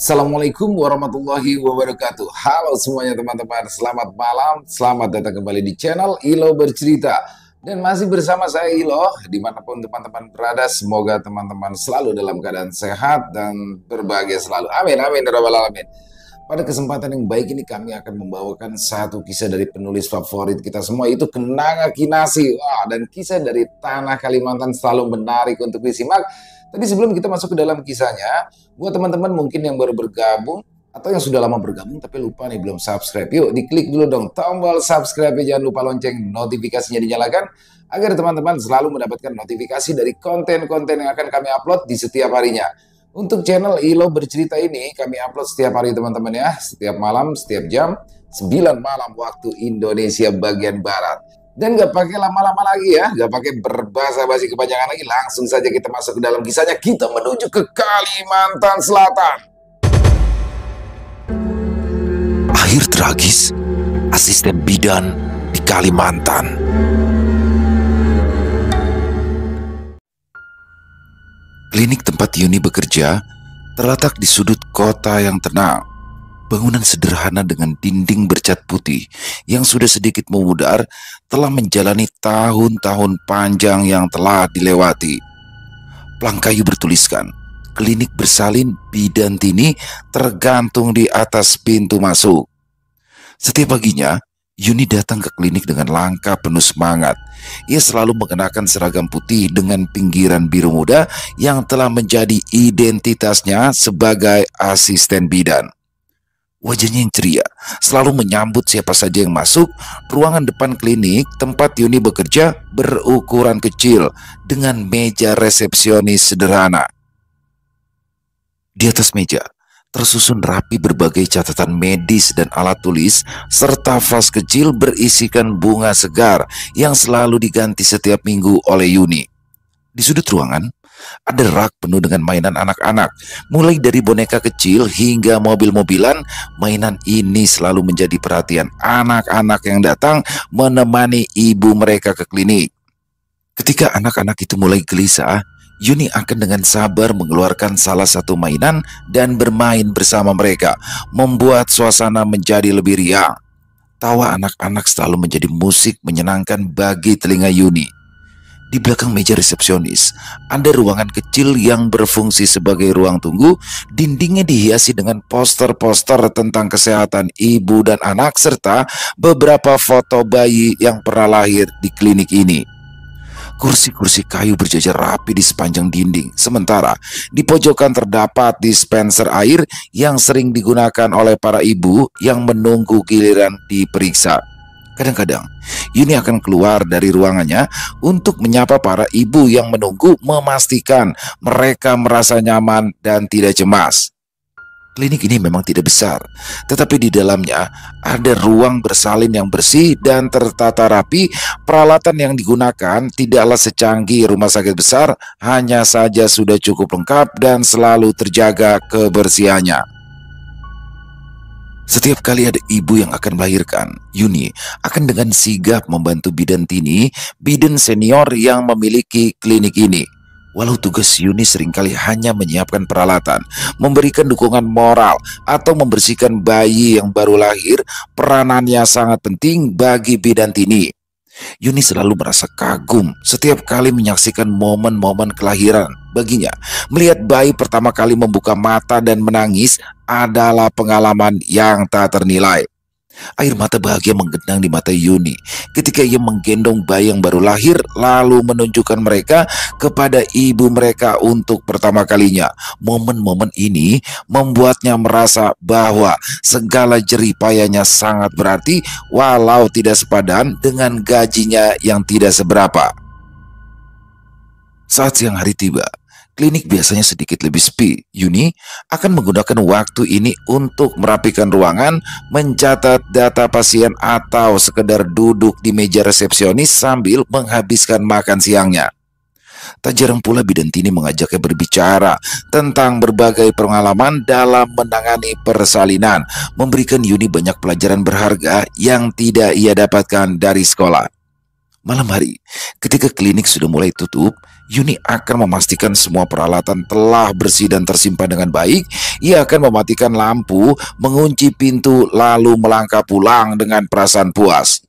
Assalamualaikum warahmatullahi wabarakatuh. Halo semuanya teman-teman, selamat malam, selamat datang kembali di channel Ilo Bercerita. Dan masih bersama saya Ilo, dimanapun teman-teman berada, semoga teman-teman selalu dalam keadaan sehat dan berbahagia selalu. Amin, amin, ya rabbal alamin. Pada kesempatan yang baik ini kami akan membawakan satu kisah dari penulis favorit kita semua, itu Kenanga Kinasi. Wah, dan kisah dari tanah Kalimantan selalu menarik untuk disimak. Tapi sebelum kita masuk ke dalam kisahnya, buat teman-teman mungkin yang baru bergabung atau yang sudah lama bergabung tapi lupa nih belum subscribe, yuk diklik dulu dong tombol subscribe, jangan lupa lonceng notifikasinya dinyalakan agar teman-teman selalu mendapatkan notifikasi dari konten-konten yang akan kami upload di setiap harinya. Untuk channel Ilo Bercerita ini kami upload setiap hari teman-teman ya, setiap malam, setiap jam 9 malam waktu Indonesia bagian Barat. Dan gak pakai lama-lama lagi ya, gak pakai berbahasa-basi kepanjangan lagi, langsung saja kita masuk ke dalam kisahnya. Kita menuju ke Kalimantan Selatan. Akhir tragis asisten bidan di Kalimantan. Klinik tempat Yuni bekerja terletak di sudut kota yang tenang. Bangunan sederhana dengan dinding bercat putih yang sudah sedikit memudar telah menjalani tahun-tahun panjang yang telah dilewati. Plang kayu bertuliskan, klinik bersalin bidan Tini tergantung di atas pintu masuk. Setiap paginya, Yuni datang ke klinik dengan langkah penuh semangat. Ia selalu mengenakan seragam putih dengan pinggiran biru muda yang telah menjadi identitasnya sebagai asisten bidan. Wajahnya yang ceria, selalu menyambut siapa saja yang masuk. Ruangan depan klinik tempat Yuni bekerja berukuran kecil dengan meja resepsionis sederhana. Di atas meja tersusun rapi berbagai catatan medis dan alat tulis, serta vas kecil berisikan bunga segar yang selalu diganti setiap minggu oleh Yuni. Di sudut ruangan ada rak penuh dengan mainan anak-anak, mulai dari boneka kecil hingga mobil-mobilan. Mainan ini selalu menjadi perhatian anak-anak yang datang menemani ibu mereka ke klinik. Ketika anak-anak itu mulai gelisah, Yuni akan dengan sabar mengeluarkan salah satu mainan dan bermain bersama mereka, membuat suasana menjadi lebih riang. Tawa anak-anak selalu menjadi musik menyenangkan bagi telinga Yuni. Di belakang meja resepsionis, ada ruangan kecil yang berfungsi sebagai ruang tunggu. Dindingnya dihiasi dengan poster-poster tentang kesehatan ibu dan anak, serta beberapa foto bayi yang pernah lahir di klinik ini. Kursi-kursi kayu berjajar rapi di sepanjang dinding. Sementara di pojokan terdapat dispenser air yang sering digunakan oleh para ibu yang menunggu giliran diperiksa. Kadang-kadang, Yuni akan keluar dari ruangannya untuk menyapa para ibu yang menunggu, memastikan mereka merasa nyaman dan tidak cemas. Klinik ini memang tidak besar, tetapi di dalamnya ada ruang bersalin yang bersih dan tertata rapi. Peralatan yang digunakan tidaklah secanggih rumah sakit besar, hanya saja sudah cukup lengkap dan selalu terjaga kebersihannya. Setiap kali ada ibu yang akan melahirkan, Yuni akan dengan sigap membantu bidan Tini, bidan senior yang memiliki klinik ini. Walau tugas Yuni seringkali hanya menyiapkan peralatan, memberikan dukungan moral, atau membersihkan bayi yang baru lahir, peranannya sangat penting bagi bidan Tini. Yuni selalu merasa kagum setiap kali menyaksikan momen-momen kelahiran. Baginya, melihat bayi pertama kali membuka mata dan menangis adalah pengalaman yang tak ternilai. Air mata bahagia menggenang di mata Yuni ketika ia menggendong bayi yang baru lahir, lalu menunjukkan mereka kepada ibu mereka untuk pertama kalinya. Momen-momen ini membuatnya merasa bahwa segala jerih payahnya sangat berarti, walau tidak sepadan dengan gajinya yang tidak seberapa. Saat siang hari tiba, klinik biasanya sedikit lebih sepi. Yuni akan menggunakan waktu ini untuk merapikan ruangan, mencatat data pasien, atau sekedar duduk di meja resepsionis sambil menghabiskan makan siangnya. Tak jarang pula bidan Tini mengajaknya berbicara tentang berbagai pengalaman dalam menangani persalinan, memberikan Yuni banyak pelajaran berharga yang tidak ia dapatkan dari sekolah. Malam hari, ketika klinik sudah mulai tutup, Yuni akan memastikan semua peralatan telah bersih dan tersimpan dengan baik. Ia akan mematikan lampu, mengunci pintu, lalu melangkah pulang dengan perasaan puas.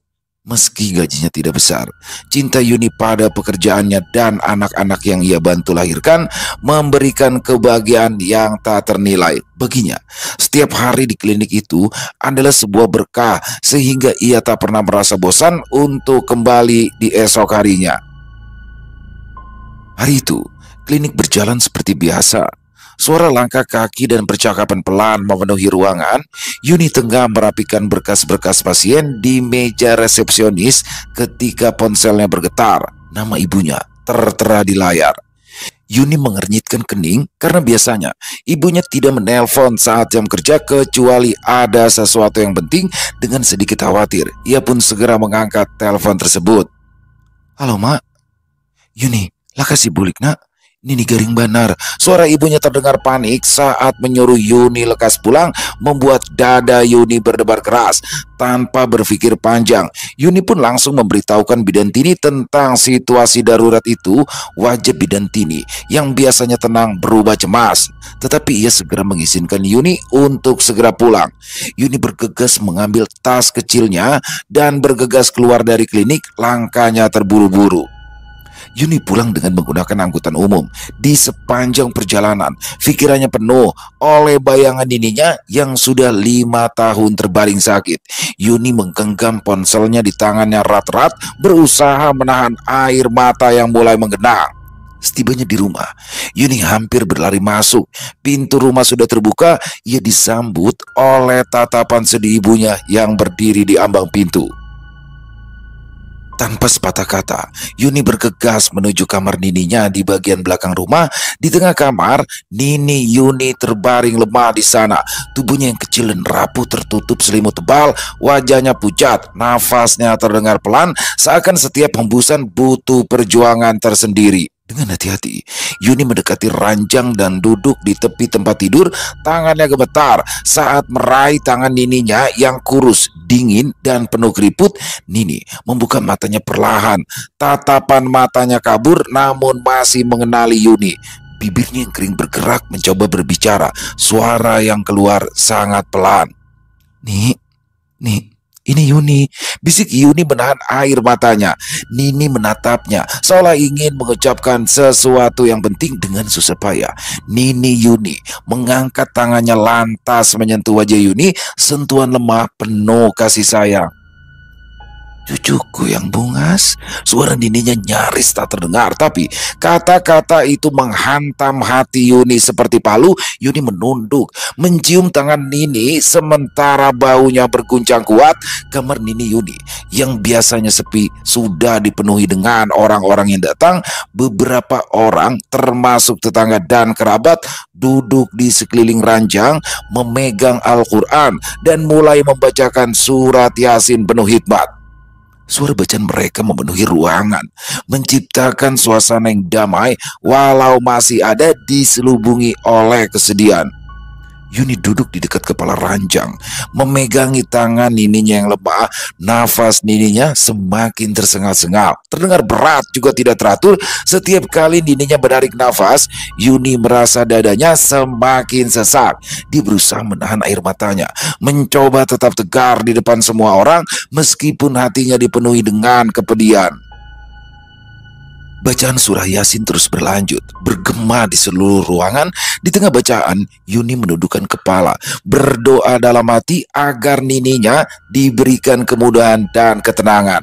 Meski gajinya tidak besar, cinta Yuni pada pekerjaannya dan anak-anak yang ia bantu lahirkan memberikan kebahagiaan yang tak ternilai. Baginya, setiap hari di klinik itu adalah sebuah berkah sehingga ia tak pernah merasa bosan untuk kembali di esok harinya. Hari itu, klinik berjalan seperti biasa. Suara langkah kaki dan percakapan pelan memenuhi ruangan. Yuni tengah merapikan berkas-berkas pasien di meja resepsionis ketika ponselnya bergetar. Nama ibunya tertera di layar. Yuni mengernyitkan kening karena biasanya ibunya tidak menelpon saat jam kerja kecuali ada sesuatu yang penting. Dengan sedikit khawatir, ia pun segera mengangkat telepon tersebut. "Halo, Mak." "Yuni, lah kasih bulik, Nak. Nini garing banar." Suara ibunya terdengar panik saat menyuruh Yuni lekas pulang, membuat dada Yuni berdebar keras. Tanpa berpikir panjang, Yuni pun langsung memberitahukan bidan Tini tentang situasi darurat itu. Wajah bidan Tini yang biasanya tenang berubah cemas. Tetapi ia segera mengizinkan Yuni untuk segera pulang. Yuni bergegas mengambil tas kecilnya dan bergegas keluar dari klinik. Langkahnya terburu-buru. Yuni pulang dengan menggunakan angkutan umum. Di sepanjang perjalanan, pikirannya penuh oleh bayangan nininya yang sudah 5 tahun terbaring sakit. Yuni menggenggam ponselnya di tangannya erat-erat, berusaha menahan air mata yang mulai menggenang. Setibanya di rumah, Yuni hampir berlari masuk. Pintu rumah sudah terbuka. Ia disambut oleh tatapan sedih ibunya yang berdiri di ambang pintu. Tanpa sepatah kata, Yuni bergegas menuju kamar nininya di bagian belakang rumah. Di tengah kamar, Nini Yuni terbaring lemah di sana. Tubuhnya yang kecil dan rapuh tertutup selimut tebal. Wajahnya pucat, nafasnya terdengar pelan, seakan setiap hembusan butuh perjuangan tersendiri. Dengan hati-hati, Yuni mendekati ranjang dan duduk di tepi tempat tidur. Tangannya gemetar saat meraih tangan nininya yang kurus, dingin, dan penuh keriput. Nini membuka matanya perlahan. Tatapan matanya kabur namun masih mengenali Yuni. Bibirnya yang kering bergerak mencoba berbicara. Suara yang keluar sangat pelan. Nih, ini Yuni." Bisik Yuni menahan air matanya. Nini menatapnya seolah ingin mengucapkan sesuatu yang penting. Dengan susah payah, Nini Yuni mengangkat tangannya lantas menyentuh wajah Yuni. Sentuhan lemah penuh kasih sayang. "Cucuku yang bungas." Suara nininya nyaris tak terdengar, tapi kata-kata itu menghantam hati Yuni seperti palu. Yuni menunduk, mencium tangan Nini sementara baunya berguncang kuat. Kamar Nini Yuni yang biasanya sepi sudah dipenuhi dengan orang-orang yang datang. Beberapa orang termasuk tetangga dan kerabat duduk di sekeliling ranjang, memegang Al-Quran dan mulai membacakan surat Yasin penuh hikmat. Suara bacaan mereka memenuhi ruangan, menciptakan suasana yang damai walau masih ada diselubungi oleh kesedihan. Yuni duduk di dekat kepala ranjang, memegangi tangan nininya yang lemah. Nafas nininya semakin tersengal-sengal, terdengar berat juga tidak teratur. Setiap kali nininya menarik nafas, Yuni merasa dadanya semakin sesak. Dia berusaha menahan air matanya, mencoba tetap tegar di depan semua orang meskipun hatinya dipenuhi dengan kepedihan. Bacaan surah Yasin terus berlanjut, bergema di seluruh ruangan. Di tengah bacaan, Yuni menundukkan kepala, berdoa dalam hati agar nininya diberikan kemudahan dan ketenangan.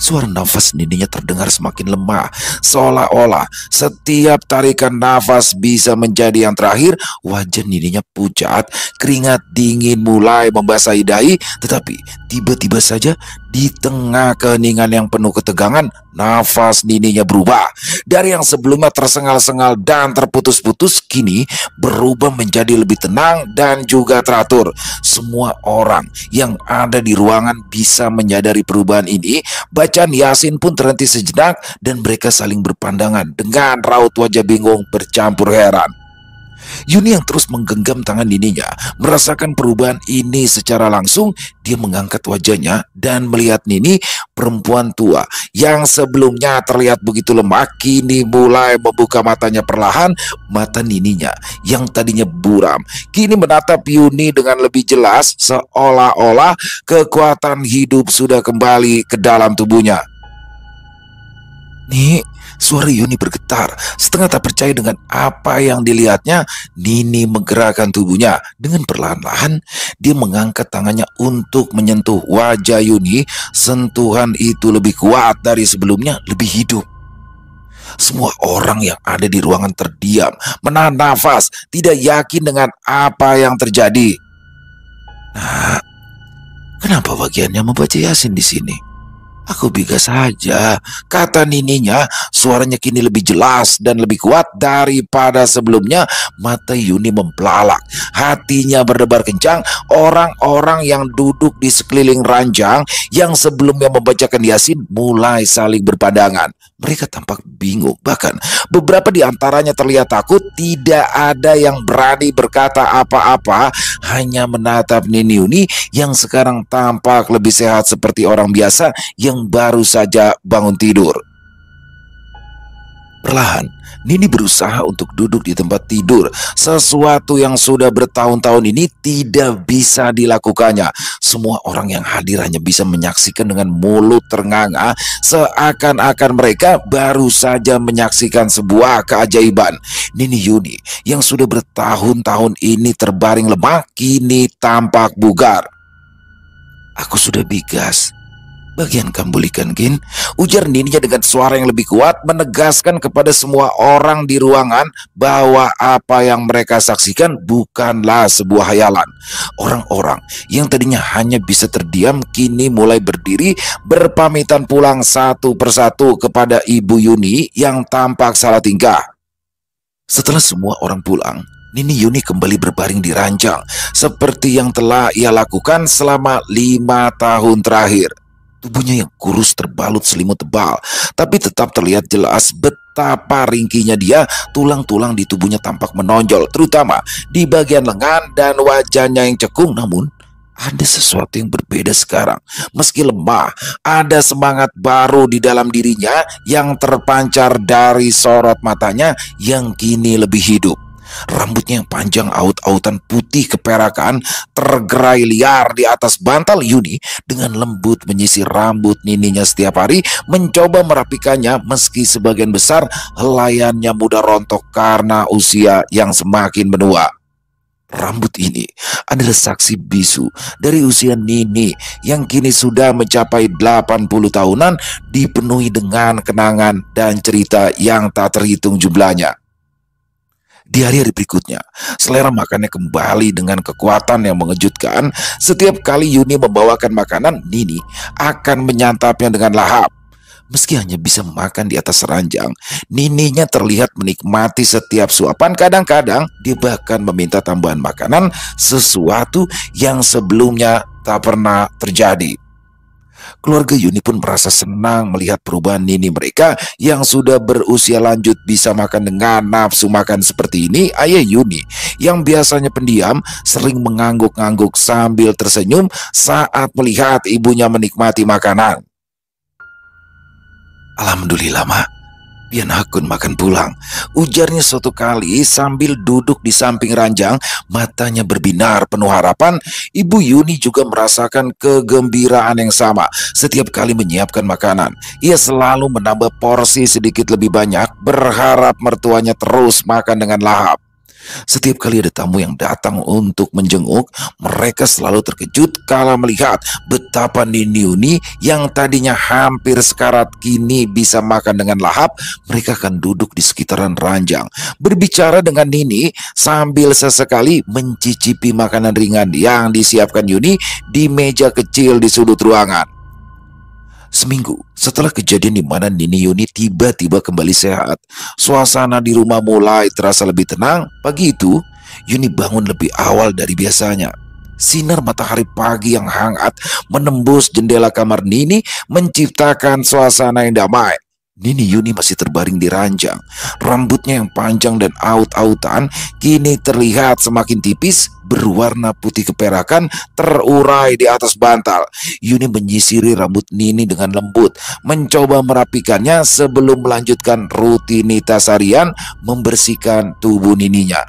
Suara nafas nininya terdengar semakin lemah, seolah-olah setiap tarikan nafas bisa menjadi yang terakhir. Wajah nininya pucat, keringat dingin mulai membasahi dahi. Tetapi tiba-tiba saja di tengah keheningan yang penuh ketegangan, nafas nininya berubah. Dari yang sebelumnya tersengal-sengal dan terputus-putus, kini berubah menjadi lebih tenang dan juga teratur. Semua orang yang ada di ruangan bisa menyadari perubahan ini. Bacaan Yasin pun terhenti sejenak dan mereka saling berpandangan dengan raut wajah bingung bercampur heran. Yuni yang terus menggenggam tangan nininya merasakan perubahan ini secara langsung. Dia mengangkat wajahnya dan melihat Nini, perempuan tua yang sebelumnya terlihat begitu lemah, kini mulai membuka matanya perlahan. Mata nininya yang tadinya buram kini menatap Yuni dengan lebih jelas, seolah-olah kekuatan hidup sudah kembali ke dalam tubuhnya. "Nih," suara Yuni bergetar, setengah tak percaya dengan apa yang dilihatnya. Nini menggerakkan tubuhnya. Dengan perlahan-lahan, dia mengangkat tangannya untuk menyentuh wajah Yuni. Sentuhan itu lebih kuat dari sebelumnya, lebih hidup. Semua orang yang ada di ruangan terdiam, menahan nafas, tidak yakin dengan apa yang terjadi. "Nah, kenapa bagiannya membaca Yasin di sini?" "Aku bigas saja," kata nininya. Suaranya kini lebih jelas dan lebih kuat daripada sebelumnya. Mata Yuni membelalak, hatinya berdebar kencang. Orang-orang yang duduk di sekeliling ranjang yang sebelumnya membacakan Yasin mulai saling berpandangan. Mereka tampak bingung, bahkan beberapa di antaranya terlihat takut. Tidak ada yang berani berkata apa-apa, hanya menatap Nini Yuni yang sekarang tampak lebih sehat seperti orang biasa yang baru saja bangun tidur. Perlahan, Nini berusaha untuk duduk di tempat tidur. Sesuatu yang sudah bertahun-tahun ini tidak bisa dilakukannya. Semua orang yang hadir hanya bisa menyaksikan dengan mulut ternganga, seakan-akan mereka baru saja menyaksikan sebuah keajaiban. Nini Yuni yang sudah bertahun-tahun ini terbaring lemah, kini tampak bugar. "Aku sudah bigas. Bagian kambulikan, Gin," ujar nininya dengan suara yang lebih kuat, menegaskan kepada semua orang di ruangan bahwa apa yang mereka saksikan bukanlah sebuah hayalan. Orang-orang yang tadinya hanya bisa terdiam kini mulai berdiri, berpamitan pulang satu persatu kepada Ibu Yuni yang tampak salah tingkah. Setelah semua orang pulang, Nini Yuni kembali berbaring di ranjang seperti yang telah ia lakukan selama 5 tahun terakhir. Tubuhnya yang kurus terbalut selimut tebal, tapi tetap terlihat jelas betapa ringkinya dia. Tulang-tulang di tubuhnya tampak menonjol, terutama di bagian lengan dan wajahnya yang cekung. Namun ada sesuatu yang berbeda sekarang. Meski lemah, ada semangat baru di dalam dirinya yang terpancar dari sorot matanya yang kini lebih hidup. Rambutnya yang panjang aut-autan putih keperakan tergerai liar di atas bantal. Yuni dengan lembut menyisir rambut nininya setiap hari, mencoba merapikannya meski sebagian besar helaiannya mudah rontok karena usia yang semakin menua. Rambut ini adalah saksi bisu dari usia Nini yang kini sudah mencapai 80 tahunan, dipenuhi dengan kenangan dan cerita yang tak terhitung jumlahnya. Di hari-hari berikutnya, selera makannya kembali dengan kekuatan yang mengejutkan. Setiap kali Yuni membawakan makanan, Nini akan menyantapnya dengan lahap. Meski hanya bisa makan di atas ranjang, nininya terlihat menikmati setiap suapan. Kadang-kadang dia bahkan meminta tambahan makanan, sesuatu yang sebelumnya tak pernah terjadi. Keluarga Yuni pun merasa senang melihat perubahan nini mereka yang sudah berusia lanjut bisa makan dengan nafsu makan seperti ini. Ayah Yuni yang biasanya pendiam sering mengangguk-angguk sambil tersenyum saat melihat ibunya menikmati makanan. "Alhamdulillah, Mak. Pian hakun makan pulang," ujarnya suatu kali sambil duduk di samping ranjang. Matanya berbinar penuh harapan. Ibu Yuni juga merasakan kegembiraan yang sama. Setiap kali menyiapkan makanan, ia selalu menambah porsi sedikit lebih banyak, berharap mertuanya terus makan dengan lahap. Setiap kali ada tamu yang datang untuk menjenguk, mereka selalu terkejut kala melihat betapa Nini Yuni yang tadinya hampir sekarat kini bisa makan dengan lahap. Mereka akan duduk di sekitaran ranjang, berbicara dengan Nini sambil sesekali mencicipi makanan ringan yang disiapkan Yuni di meja kecil di sudut ruangan. Seminggu setelah kejadian di mana Nini Yuni tiba-tiba kembali sehat, suasana di rumah mulai terasa lebih tenang. Pagi itu, Yuni bangun lebih awal dari biasanya. Sinar matahari pagi yang hangat menembus jendela kamar Nini, menciptakan suasana yang damai. Nini Yuni masih terbaring di ranjang. Rambutnya yang panjang dan aut-autan kini terlihat semakin tipis, berwarna putih keperakan, terurai di atas bantal. Yuni menyisiri rambut Nini dengan lembut, mencoba merapikannya sebelum melanjutkan rutinitas harian membersihkan tubuh Nininya.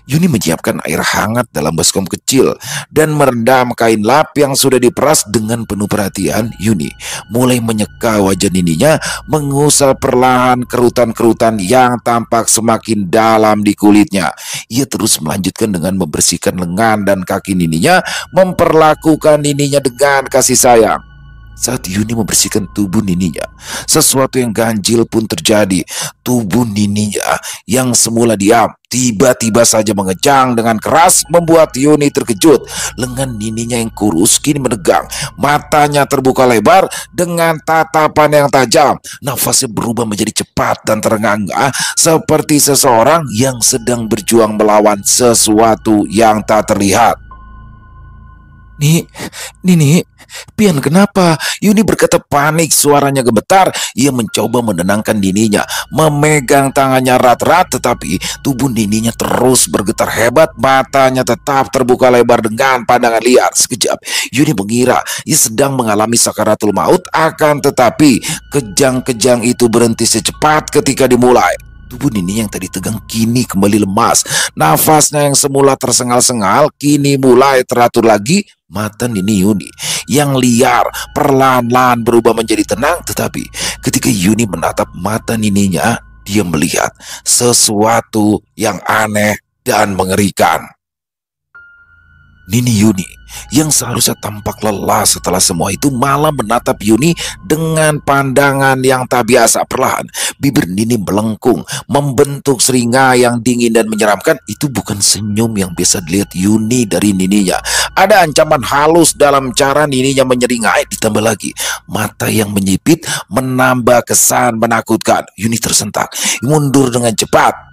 Yuni menyiapkan air hangat dalam baskom kecil dan merendam kain lap yang sudah diperas dengan penuh perhatian. Yuni mulai menyeka wajah Nininya, mengusap perlahan kerutan-kerutan yang tampak semakin dalam di kulitnya. Ia terus melanjutkan dengan membersihkan lengan dan kaki Nininya, memperlakukan Nininya dengan kasih sayang. Saat Yuni membersihkan tubuh Nininya, sesuatu yang ganjil pun terjadi. Tubuh Nininya yang semula diam tiba-tiba saja mengejang dengan keras, membuat Yuni terkejut. Lengan Nininya yang kurus kini menegang, matanya terbuka lebar dengan tatapan yang tajam. Nafasnya berubah menjadi cepat dan terengah-engah, seperti seseorang yang sedang berjuang melawan sesuatu yang tak terlihat. Nini, Pian kenapa? Yuni berkata panik, suaranya gemetar. Ia mencoba menenangkan Nininya, memegang tangannya erat-erat, tetapi tubuh Nininya terus bergetar hebat. Matanya tetap terbuka lebar dengan pandangan liar. Sekejap, Yuni mengira ia sedang mengalami sakaratul maut, akan tetapi kejang-kejang itu berhenti secepat ketika dimulai. Tubuh Nini yang tadi tegang kini kembali lemas. Nafasnya yang semula tersengal-sengal kini mulai teratur lagi. Mata Nini Yuni yang liar perlahan-lahan berubah menjadi tenang. Tetapi ketika Yuni menatap mata Nininya, dia melihat sesuatu yang aneh dan mengerikan. Nini Yuni yang seharusnya tampak lelah setelah semua itu malah menatap Yuni dengan pandangan yang tak biasa. Perlahan bibir Nini melengkung, membentuk seringai yang dingin dan menyeramkan. Itu bukan senyum yang biasa dilihat Yuni dari Nininya. Ada ancaman halus dalam cara Nininya menyeringai. Ditambah lagi mata yang menyipit menambah kesan menakutkan. Yuni tersentak, mundur dengan cepat.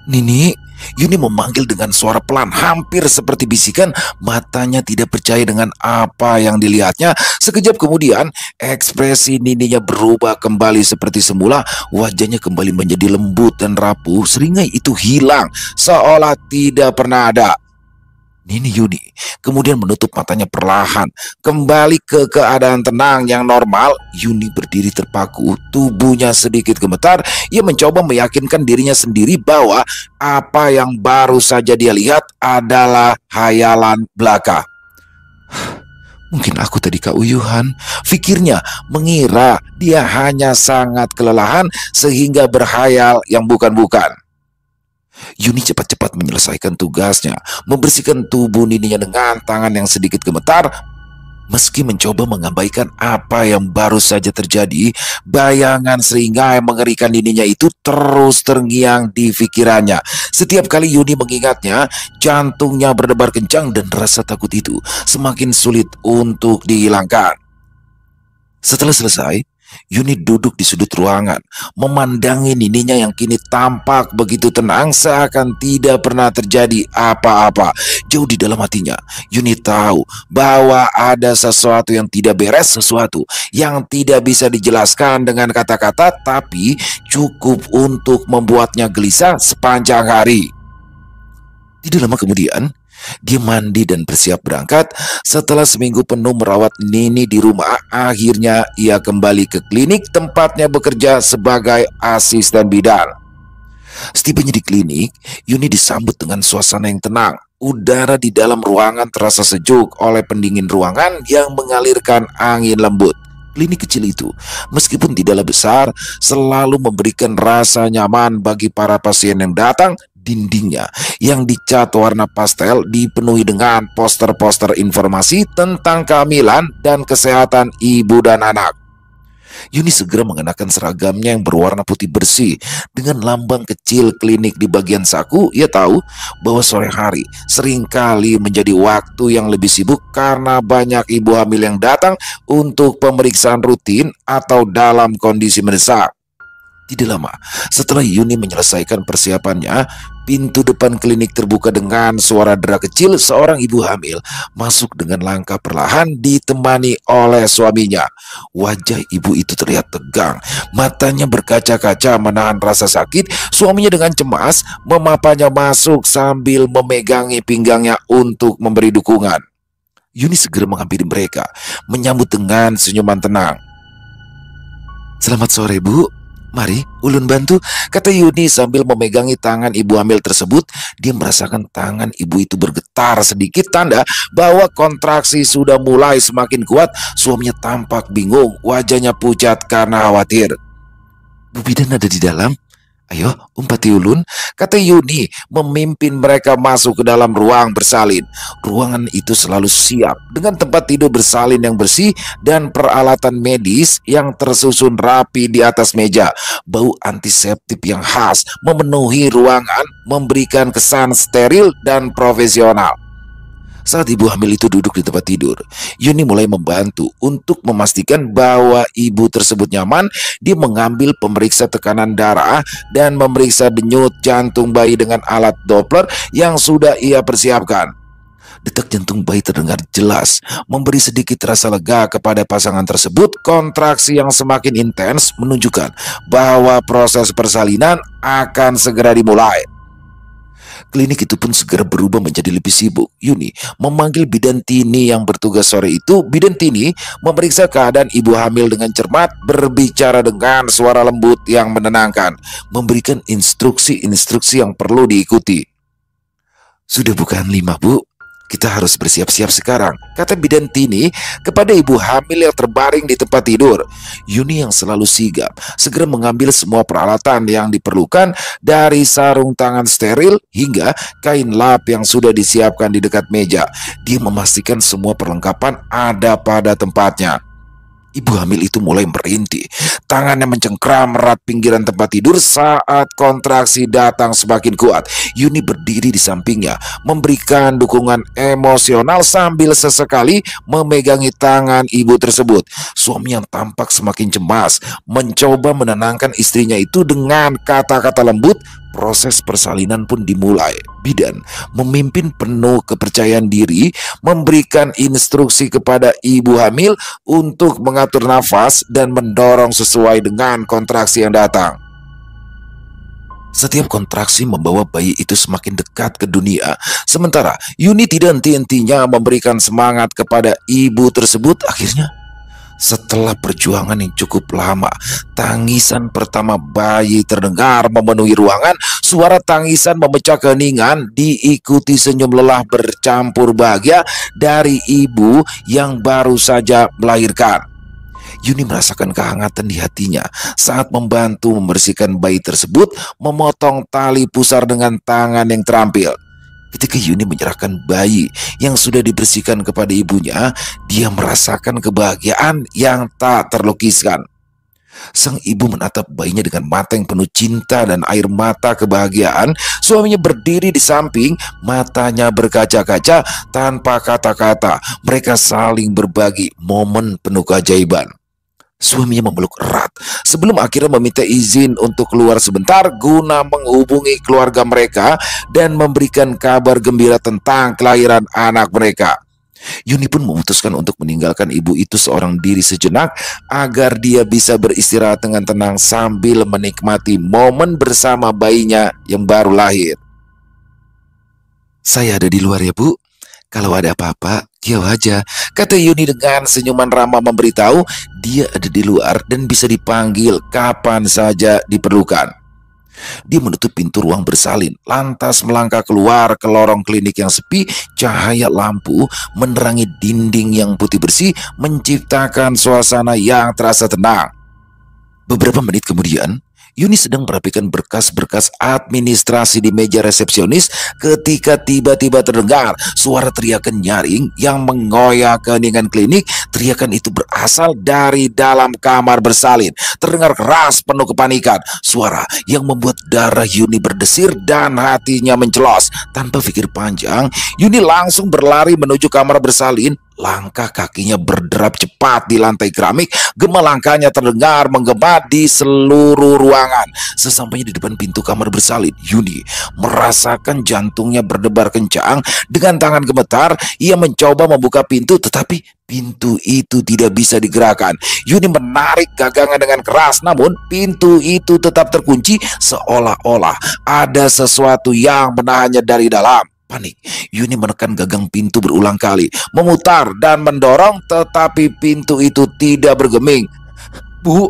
Nini, Yuni memanggil dengan suara pelan, hampir seperti bisikan. Matanya tidak percaya dengan apa yang dilihatnya. Sekejap kemudian, ekspresi Nininya berubah kembali seperti semula. Wajahnya kembali menjadi lembut dan rapuh. Seringai itu hilang, seolah tidak pernah ada. Nini Yuni kemudian menutup matanya perlahan, kembali ke keadaan tenang yang normal. Yuni berdiri terpaku, tubuhnya sedikit gemetar. Ia mencoba meyakinkan dirinya sendiri bahwa apa yang baru saja dia lihat adalah hayalan belaka. Mungkin aku tadi keuyuhan, pikirnya, mengira dia hanya sangat kelelahan sehingga berhayal yang bukan-bukan. Yuni cepat-cepat menyelesaikan tugasnya, membersihkan tubuh Nininya dengan tangan yang sedikit gemetar. Meski mencoba mengabaikan apa yang baru saja terjadi, bayangan seringai mengerikan Nininya itu terus terngiang di pikirannya. Setiap kali Yuni mengingatnya, jantungnya berdebar kencang dan rasa takut itu semakin sulit untuk dihilangkan. Setelah selesai, Yuni duduk di sudut ruangan, memandangi Nininya yang kini tampak begitu tenang, seakan tidak pernah terjadi apa-apa. Jauh di dalam hatinya, Yuni tahu bahwa ada sesuatu yang tidak beres, sesuatu yang tidak bisa dijelaskan dengan kata-kata, tapi cukup untuk membuatnya gelisah sepanjang hari. Tidak lama kemudian, dia mandi dan bersiap berangkat. Setelah seminggu penuh merawat Nini di rumah, akhirnya ia kembali ke klinik tempatnya bekerja sebagai asisten bidan. Setibanya di klinik, Yuni disambut dengan suasana yang tenang. Udara di dalam ruangan terasa sejuk oleh pendingin ruangan yang mengalirkan angin lembut. Klinik kecil itu, meskipun tidaklah besar, selalu memberikan rasa nyaman bagi para pasien yang datang. Dindingnya yang dicat warna pastel dipenuhi dengan poster-poster informasi tentang kehamilan dan kesehatan ibu dan anak. Yuni segera mengenakan seragamnya yang berwarna putih bersih dengan lambang kecil klinik di bagian saku. Ia tahu bahwa sore hari seringkali menjadi waktu yang lebih sibuk karena banyak ibu hamil yang datang untuk pemeriksaan rutin atau dalam kondisi mendesak. Tidak lama setelah Yuni menyelesaikan persiapannya, pintu depan klinik terbuka dengan suara derak kecil. Seorang ibu hamil masuk dengan langkah perlahan ditemani oleh suaminya. Wajah ibu itu terlihat tegang, matanya berkaca-kaca menahan rasa sakit. Suaminya dengan cemas memapanya masuk sambil memegangi pinggangnya untuk memberi dukungan. Yuni segera menghampiri mereka, menyambut dengan senyuman tenang. "Selamat sore, Bu. Mari, ulun bantu," kata Yuni sambil memegangi tangan ibu hamil tersebut. Dia merasakan tangan ibu itu bergetar sedikit, tanda bahwa kontraksi sudah mulai semakin kuat. Suaminya tampak bingung, wajahnya pucat karena khawatir. "Bu bidan ada di dalam? Ayo, umpati ulun," kata Yuni memimpin mereka masuk ke dalam ruang bersalin. Ruangan itu selalu siap dengan tempat tidur bersalin yang bersih dan peralatan medis yang tersusun rapi di atas meja. Bau antiseptik yang khas memenuhi ruangan, memberikan kesan steril dan profesional. Saat ibu hamil itu duduk di tempat tidur, Yuni mulai membantu untuk memastikan bahwa ibu tersebut nyaman. Dia mengambil pemeriksa tekanan darah dan memeriksa denyut jantung bayi dengan alat Doppler yang sudah ia persiapkan. Detak jantung bayi terdengar jelas, memberi sedikit rasa lega kepada pasangan tersebut. Kontraksi yang semakin intens menunjukkan bahwa proses persalinan akan segera dimulai. Klinik itu pun segera berubah menjadi lebih sibuk. Yuni memanggil bidan Tini yang bertugas sore itu. Bidan Tini memeriksa keadaan ibu hamil dengan cermat, berbicara dengan suara lembut yang menenangkan, memberikan instruksi-instruksi yang perlu diikuti. "Sudah bukan 5, Bu. Kita harus bersiap-siap sekarang," kata bidan Tini kepada ibu hamil yang terbaring di tempat tidur. Yuni yang selalu sigap segera mengambil semua peralatan yang diperlukan, dari sarung tangan steril hingga kain lap yang sudah disiapkan di dekat meja. Dia memastikan semua perlengkapan ada pada tempatnya. Ibu hamil itu mulai merintih. Tangannya mencengkram erat pinggiran tempat tidur saat kontraksi datang semakin kuat. Yuni berdiri di sampingnya, memberikan dukungan emosional sambil sesekali memegangi tangan ibu tersebut. Suami yang tampak semakin cemas mencoba menenangkan istrinya itu dengan kata-kata lembut. Proses persalinan pun dimulai. Bidan memimpin penuh kepercayaan diri, memberikan instruksi kepada ibu hamil untuk mengatur nafas dan mendorong sesuai dengan kontraksi yang datang. Setiap kontraksi membawa bayi itu semakin dekat ke dunia. Sementara Yuni tidak henti-hentinya memberikan semangat kepada ibu tersebut. Akhirnya, setelah perjuangan yang cukup lama, tangisan pertama bayi terdengar memenuhi ruangan. Suara tangisan memecah keheningan, diikuti senyum lelah bercampur bahagia dari ibu yang baru saja melahirkan. Yuni merasakan kehangatan di hatinya saat membantu membersihkan bayi tersebut, memotong tali pusar dengan tangan yang terampil. Ketika Yuni menyerahkan bayi yang sudah dibersihkan kepada ibunya, dia merasakan kebahagiaan yang tak terlukiskan. Sang ibu menatap bayinya dengan mata yang penuh cinta dan air mata kebahagiaan. Suaminya berdiri di samping, matanya berkaca-kaca tanpa kata-kata. Mereka saling berbagi momen penuh keajaiban. Suaminya memeluk erat sebelum akhirnya meminta izin untuk keluar sebentar guna menghubungi keluarga mereka dan memberikan kabar gembira tentang kelahiran anak mereka. Yuni pun memutuskan untuk meninggalkan ibu itu seorang diri sejenak agar dia bisa beristirahat dengan tenang sambil menikmati momen bersama bayinya yang baru lahir. "Saya ada di luar ya, Bu. Kalau ada apa-apa, kiau aja," kata Yuni dengan senyuman ramah, memberitahu dia ada di luar dan bisa dipanggil kapan saja diperlukan. Dia menutup pintu ruang bersalin, lantas melangkah keluar ke lorong klinik yang sepi. Cahaya lampu menerangi dinding yang putih bersih, menciptakan suasana yang terasa tenang. Beberapa menit kemudian, Yuni sedang merapikan berkas-berkas administrasi di meja resepsionis ketika tiba-tiba terdengar suara teriakan nyaring yang menggoyah keheningan klinik. Teriakan itu berasal dari dalam kamar bersalin, terdengar keras penuh kepanikan. Suara yang membuat darah Yuni berdesir dan hatinya mencelos. Tanpa pikir panjang, Yuni langsung berlari menuju kamar bersalin. Langkah kakinya berderap cepat di lantai keramik, gema langkahnya terdengar menggema di seluruh ruangan. Sesampainya di depan pintu kamar bersalin, Yuni merasakan jantungnya berdebar kencang. Dengan tangan gemetar, ia mencoba membuka pintu, tetapi pintu itu tidak bisa digerakkan. Yuni menarik gagangan dengan keras, namun pintu itu tetap terkunci, seolah-olah ada sesuatu yang menahannya dari dalam. Panik, Yuni menekan gagang pintu berulang kali, memutar dan mendorong, tetapi pintu itu tidak bergeming. "Bu,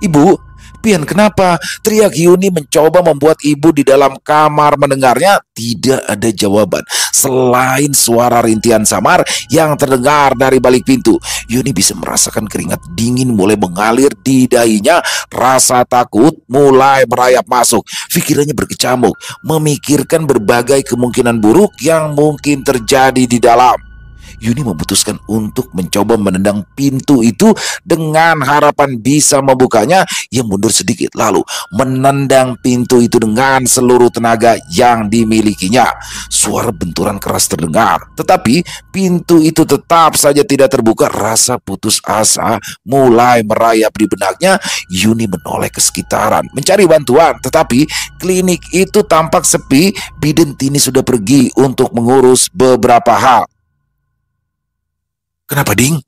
ibu, Pian, kenapa?" teriak Yuni mencoba membuat ibu di dalam kamar mendengarnya. Tidak ada jawaban selain suara rintihan samar yang terdengar dari balik pintu. Yuni bisa merasakan keringat dingin mulai mengalir di dahinya. Rasa takut mulai merayap masuk. Pikirannya berkecamuk, memikirkan berbagai kemungkinan buruk yang mungkin terjadi di dalam. Yuni memutuskan untuk mencoba menendang pintu itu dengan harapan bisa membukanya. Ia mundur sedikit lalu menendang pintu itu dengan seluruh tenaga yang dimilikinya. Suara benturan keras terdengar, tetapi pintu itu tetap saja tidak terbuka. Rasa putus asa mulai merayap di benaknya. Yuni menoleh ke sekitaran mencari bantuan, tetapi klinik itu tampak sepi. Bidan Tini sudah pergi untuk mengurus beberapa hal. "Kenapa, Ding?"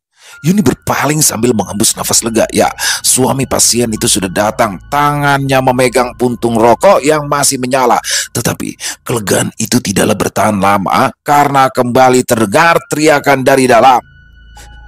Yuni berpaling sambil menghembus nafas lega. Ya, suami pasien itu sudah datang. Tangannya memegang puntung rokok yang masih menyala. Tetapi kelegaan itu tidaklah bertahan lama karena kembali terdengar teriakan dari dalam.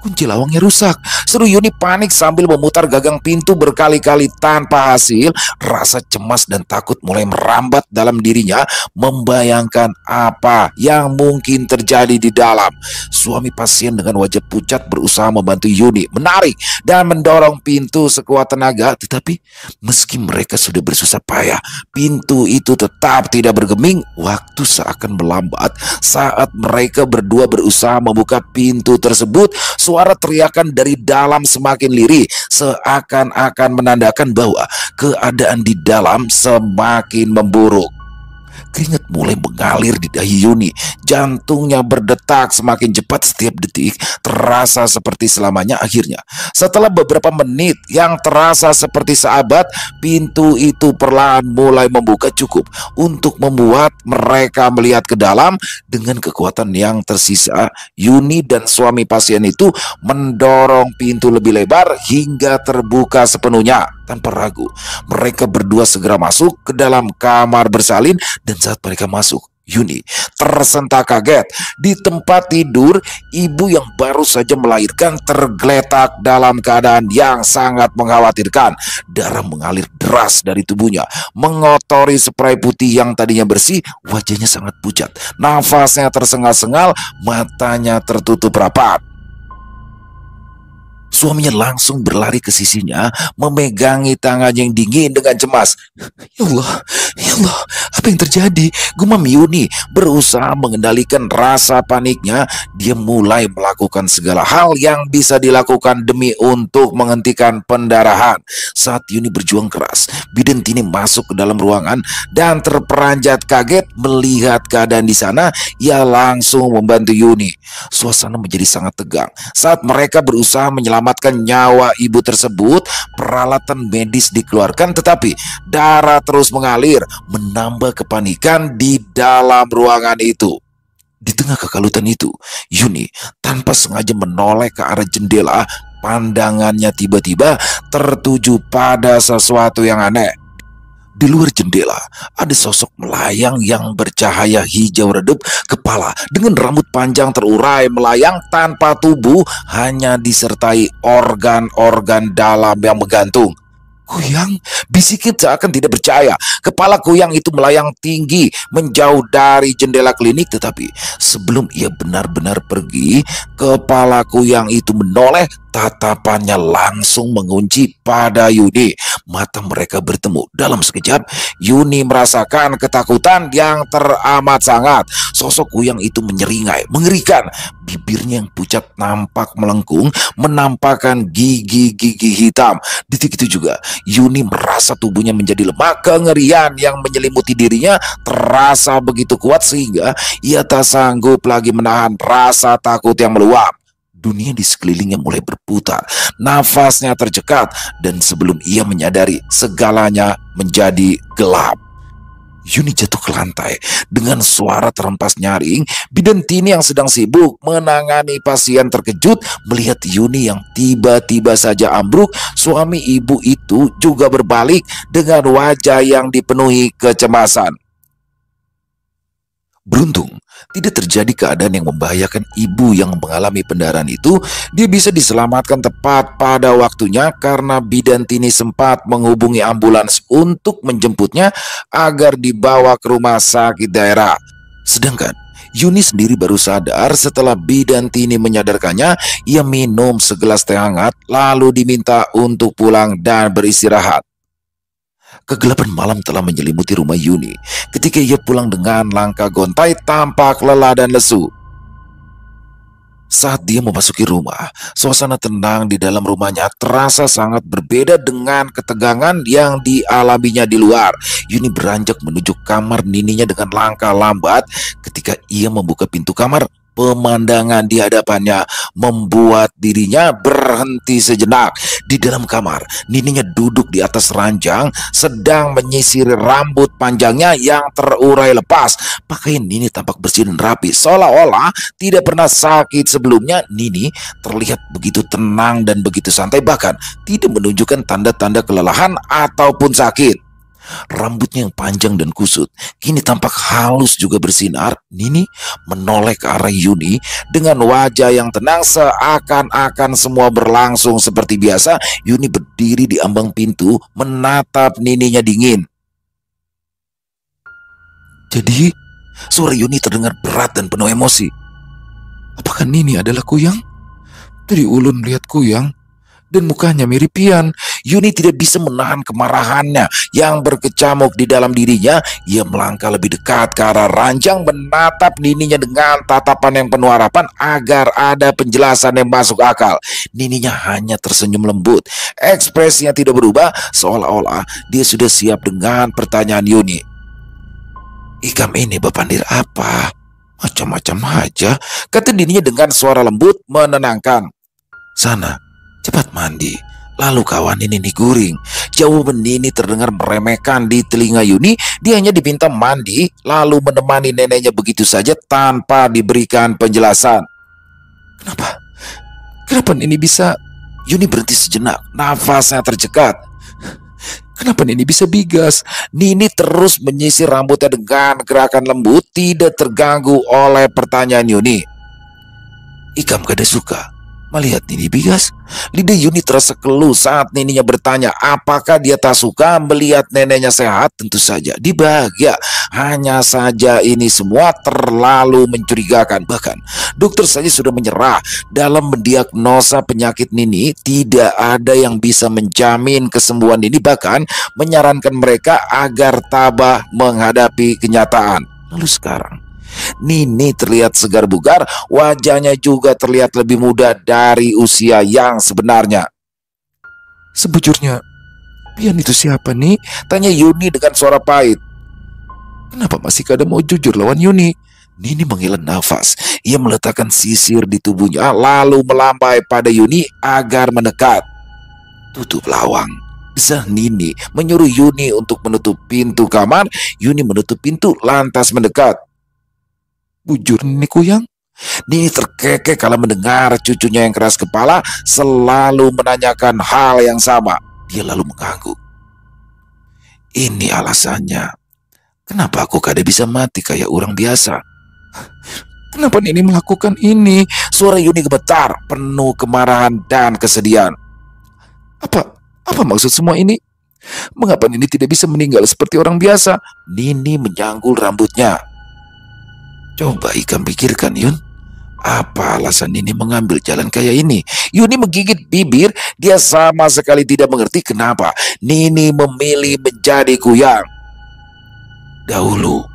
"Kunci lawangnya rusak!" seru Yuni panik sambil memutar gagang pintu berkali-kali tanpa hasil. Rasa cemas dan takut mulai merambat dalam dirinya, membayangkan apa yang mungkin terjadi di dalam. Suami pasien dengan wajah pucat berusaha membantu Yuni menarik dan mendorong pintu sekuat tenaga. Tetapi meski mereka sudah bersusah payah, pintu itu tetap tidak bergeming. Waktu seakan melambat saat mereka berdua berusaha membuka pintu tersebut. Suara teriakan dari dalam semakin lirih, seakan-akan menandakan bahwa keadaan di dalam semakin memburuk. Keringat mulai mengalir di dahi Yuni. Jantungnya berdetak semakin cepat setiap detik, terasa seperti selamanya. Akhirnya, setelah beberapa menit yang terasa seperti seabad, pintu itu perlahan mulai membuka, cukup untuk membuat mereka melihat ke dalam. Dengan kekuatan yang tersisa, Yuni dan suami pasien itu mendorong pintu lebih lebar hingga terbuka sepenuhnya. Tanpa ragu, mereka berdua segera masuk ke dalam kamar bersalin. Dan saat mereka masuk, Yuni tersentak kaget. Di tempat tidur, ibu yang baru saja melahirkan tergeletak dalam keadaan yang sangat mengkhawatirkan. Darah mengalir deras dari tubuhnya, mengotori spray putih yang tadinya bersih. Wajahnya sangat pucat, nafasnya tersengal-sengal, matanya tertutup rapat. Suaminya langsung berlari ke sisinya, memegangi tangannya yang dingin dengan cemas. Ya Allah, apa yang terjadi?" gumam Yuni. Berusaha mengendalikan rasa paniknya, dia mulai melakukan segala hal yang bisa dilakukan demi untuk menghentikan pendarahan. Saat Yuni berjuang keras, Bidan Tini masuk ke dalam ruangan dan terperanjat kaget melihat keadaan di sana. Ia langsung membantu Yuni. Suasana menjadi sangat tegang saat mereka berusaha menyelamatkan nyawa ibu tersebut. Peralatan medis dikeluarkan, tetapi darah terus mengalir, menambah kepanikan di dalam ruangan itu. Di tengah kekalutan itu, Yuni tanpa sengaja menoleh ke arah jendela. Pandangannya tiba-tiba tertuju pada sesuatu yang aneh. Di luar jendela ada sosok melayang yang bercahaya hijau redup, kepala dengan rambut panjang terurai melayang tanpa tubuh, hanya disertai organ-organ dalam yang menggantung. "Kuyang," bisiknya seakan tidak percaya. Kepala Kuyang itu melayang tinggi menjauh dari jendela klinik, tetapi sebelum ia benar-benar pergi, kepala Kuyang itu menoleh. Tatapannya langsung mengunci pada Yuni. Mata mereka bertemu. Dalam sekejap, Yuni merasakan ketakutan yang teramat sangat. Sosok Kuyang itu menyeringai, mengerikan. Bibirnya yang pucat nampak melengkung, menampakkan gigi-gigi hitam. Di titik itu juga, Yuni merasa tubuhnya menjadi lemah. Kengerian yang menyelimuti dirinya terasa begitu kuat sehingga ia tak sanggup lagi menahan rasa takut yang meluap. Dunia di sekelilingnya mulai berputar, nafasnya tercekat, dan sebelum ia menyadari, segalanya menjadi gelap. Yuni jatuh ke lantai dengan suara terhempas nyaring. Bidan Tini yang sedang sibuk menangani pasien terkejut melihat Yuni yang tiba-tiba saja ambruk. Suami ibu itu juga berbalik dengan wajah yang dipenuhi kecemasan. Beruntung, tidak terjadi keadaan yang membahayakan ibu yang mengalami pendarahan itu. Dia bisa diselamatkan tepat pada waktunya karena Bidan Tini sempat menghubungi ambulans untuk menjemputnya agar dibawa ke rumah sakit daerah. Sedangkan Yuni sendiri baru sadar setelah Bidan Tini menyadarkannya. Ia minum segelas teh hangat lalu diminta untuk pulang dan beristirahat. Kegelapan malam telah menyelimuti rumah Yuni. Ketika ia pulang dengan langkah gontai, tampak lelah dan lesu. Saat dia memasuki rumah, suasana tenang di dalam rumahnya terasa sangat berbeda dengan ketegangan yang dialaminya di luar. Yuni beranjak menuju kamar nininya dengan langkah lambat. Ketika ia membuka pintu kamar, pemandangan di hadapannya membuat dirinya berhenti sejenak. Di dalam kamar, nininya duduk di atas ranjang sedang menyisir rambut panjangnya yang terurai lepas. Pakaian Nini tampak bersih dan rapi, seolah-olah tidak pernah sakit sebelumnya. Nini terlihat begitu tenang dan begitu santai, bahkan tidak menunjukkan tanda-tanda kelelahan ataupun sakit. Rambutnya yang panjang dan kusut kini tampak halus juga bersinar. Nini menoleh ke arah Yuni dengan wajah yang tenang, seakan-akan semua berlangsung seperti biasa. Yuni berdiri di ambang pintu menatap nininya dingin. Jadi suara Yuni terdengar berat dan penuh emosi. Apakah Nini adalah Kuyang? Tadi ulun melihat Kuyang dan mukanya mirip Pian. Yuni tidak bisa menahan kemarahannya yang berkecamuk di dalam dirinya. Ia melangkah lebih dekat ke arah ranjang, menatap nininya dengan tatapan yang penuh harapan agar ada penjelasan yang masuk akal. Nininya hanya tersenyum lembut. Ekspresinya tidak berubah, seolah-olah dia sudah siap dengan pertanyaan Yuni. Ikam ini Bapandir apa? Macam-macam aja, kata nininya dengan suara lembut menenangkan. Sana, cepat mandi, lalu kawan Nini guring. Jawaban Nini terdengar meremehkan di telinga Yuni. Dia hanya diminta mandi lalu menemani neneknya begitu saja tanpa diberikan penjelasan. Kenapa Nini bisa? Yuni berhenti sejenak, nafasnya tercekat. Kenapa Nini bisa bigas? Nini terus menyisir rambutnya dengan gerakan lembut, tidak terganggu oleh pertanyaan Yuni. Ikam kada suka melihat Nini bigas? Lidah Yuni terasa keluh saat nininya bertanya apakah dia tak suka melihat neneknya sehat. Tentu saja dia bahagia. Hanya saja ini semua terlalu mencurigakan. Bahkan dokter saja sudah menyerah dalam mendiagnosa penyakit Nini. Tidak ada yang bisa menjamin kesembuhan Nini, bahkan menyarankan mereka agar tabah menghadapi kenyataan. Lalu sekarang Nini terlihat segar bugar, wajahnya juga terlihat lebih muda dari usia yang sebenarnya. Sebujurnya, Pian itu siapa nih? Tanya Yuni dengan suara pahit. Kenapa masih kada mau jujur lawan Yuni? Nini menghela nafas. Ia meletakkan sisir di tubuhnya lalu melambai pada Yuni agar mendekat. Tutup lawang, desah Nini menyuruh Yuni untuk menutup pintu kamar. Yuni menutup pintu lantas mendekat. Bujur Nini Kuyang? Nini terkekeh kala mendengar cucunya yang keras kepala selalu menanyakan hal yang sama. Dia lalu mengangguk. Ini alasannya kenapa aku kada bisa mati kayak orang biasa. Kenapa Nini melakukan ini? Suara Yuni gemetar, penuh kemarahan dan kesedihan. Apa maksud semua ini? Mengapa Nini tidak bisa meninggal seperti orang biasa? Nini menyanggul rambutnya. Coba Ikam pikirkan, Yun. Apa alasan Nini mengambil jalan kayak ini? Yuni menggigit bibir. Dia sama sekali tidak mengerti kenapa Nini memilih menjadi Kuyang. Dahulu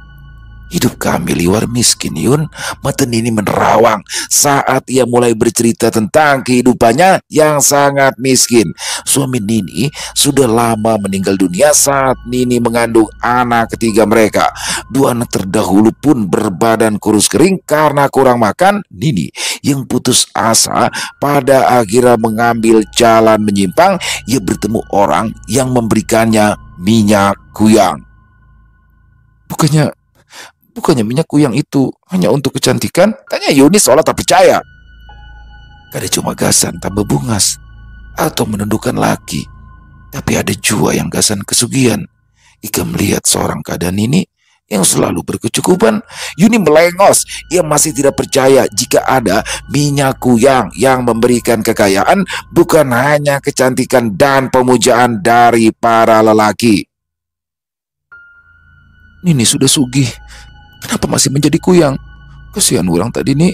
hidup kami liwar miskin, Yun. Mata Nini menerawang saat ia mulai bercerita tentang kehidupannya yang sangat miskin. Suami Nini sudah lama meninggal dunia saat Nini mengandung anak ketiga mereka. Dua anak terdahulu pun berbadan kurus kering karena kurang makan. Nini yang putus asa pada akhirnya mengambil jalan menyimpang. Ia bertemu orang yang memberikannya minyak kuyang. Bukannya minyak kuyang itu hanya untuk kecantikan? Tanya Yuni seolah tak percaya. Kada cuma gasan tambah bungas atau menundukkan laki, tapi ada jua yang gasan kesugihan. Ika melihat seorang keadaan ini yang selalu berkecukupan. Yuni melengos. Ia masih tidak percaya jika ada minyak kuyang yang memberikan kekayaan, bukan hanya kecantikan dan pemujaan dari para lelaki. Nini sudah sugih, kenapa masih menjadi kuyang? Kasihan orang tadi nih,